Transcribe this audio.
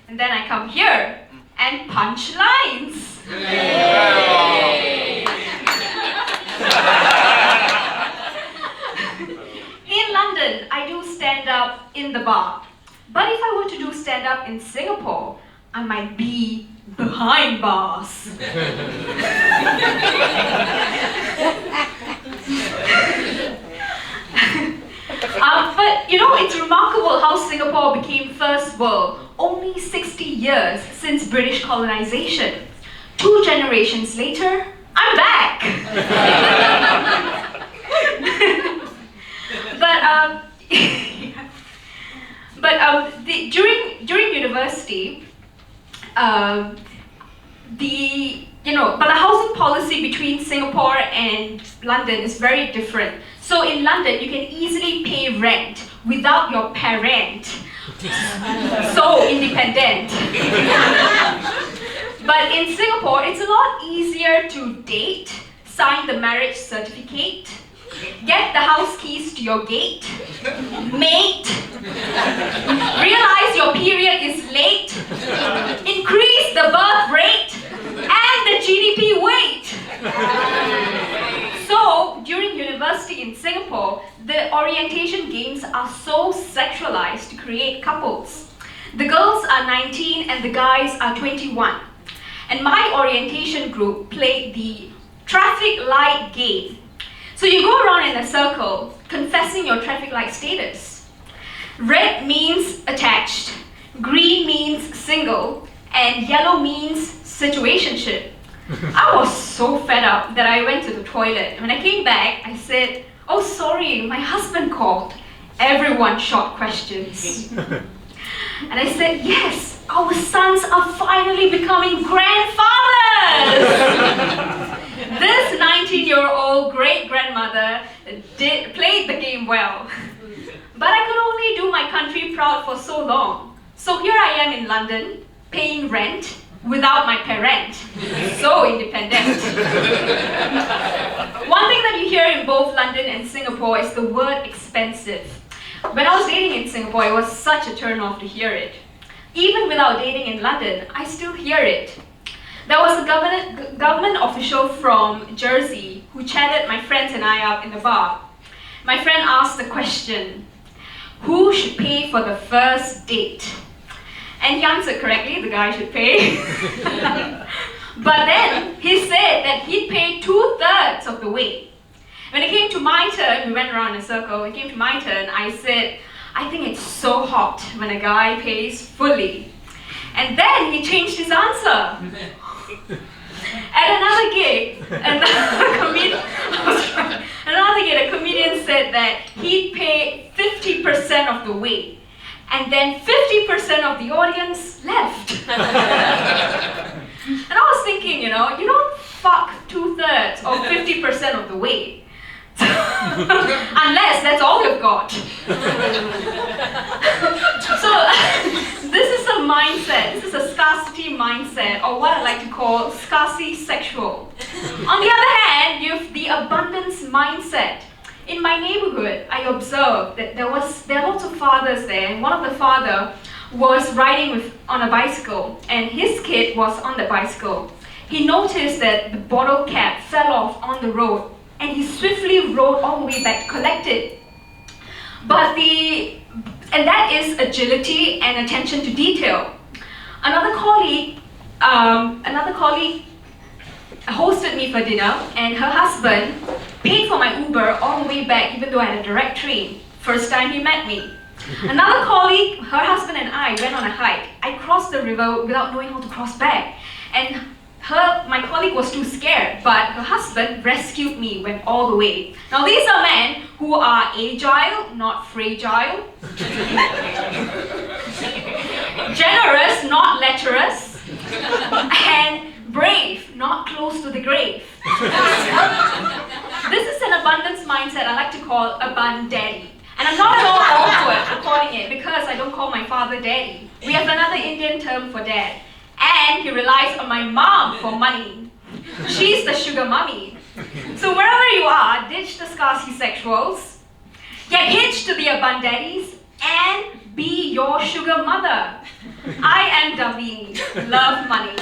And then I come here and punch lines. In London, I do stand-up in the bar. But if I were to do stand-up in Singapore, I might be behind bars. But it's remarkable how Singapore became first world only 60 years since British colonization. 2 generations later, I'm back. During university, but the housing policy between Singapore and London is very different. So in London, you can easily pay rent without your parent. So independent. But in Singapore, it's a lot easier to date, sign the marriage certificate, get the house keys to your gate, mate, realize your period is late, increase the birth rate, and the GDP weight. So, during university in Singapore, the orientation games are so sexualized to create couples. The girls are 19 and the guys are 21. And my orientation group played the traffic light game. So you go around in a circle, confessing your traffic light status. Red means attached, green means single, and yellow means situationship. I was so fed up that I went to the toilet. When I came back, I said, "Oh, sorry, my husband called." Everyone shot questions. And I said, "Yes, our sons are finally becoming grandfathers." This 19-year-old great-grandmother played the game well. But I could only do my country proud for so long. So here I am in London, paying rent without my parent. So independent. One thing that you hear in both London and Singapore is the word expensive. When I was dating in Singapore, it was such a turn-off to hear it. Even without dating in London, I still hear it. There was a government official from Jersey who chatted my friends and I up in the bar. My friend asked the question, "Who should pay for the first date?" And he answered correctly, the guy should pay. But then he said that he'd pay 2/3 of the way. When it came to my turn, we went around in a circle, when it came to my turn, I said, "I think it's so hot when a guy pays fully." And then he changed his answer. At another gig, a comedian said that he'd pay 50% of the way. And then 50% of the audience left. And I was thinking, you don't fuck 2/3 or 50% of the way. Unless that's all you've got. So this is a mindset, this is a scarcity mindset, or what I like to call scarcity sexual. On the other hand, you have the abundance mindset. In my neighborhood, I observed that there are lots of fathers there, and one of the father was riding on a bicycle, and his kid was on the bicycle. He noticed that the bottle cap fell off on the road, and he swiftly rode all the way back to collect it. And that is agility and attention to detail. Another colleague hosted me for dinner, and her husband paid for my Uber all the way back, even though I had a direct train. First time he met me. Another colleague, her husband and I went on a hike. I crossed the river without knowing how to cross back. And my colleague was too scared, but her husband rescued me, went all the way. Now these are men who are agile, not fragile. Generous, not lecherous. And brave, not close to the grave. This is an abundance mindset I like to call abundaddy. And I'm not at all awkward calling it because I don't call my father daddy. We have another Indian term for dad. And he relies on my mom for money. She's the sugar mummy. So wherever you are, ditch the scarcity sexuals, get hitched to the abundaddies, and be your sugar mother. I am Davini. Love money.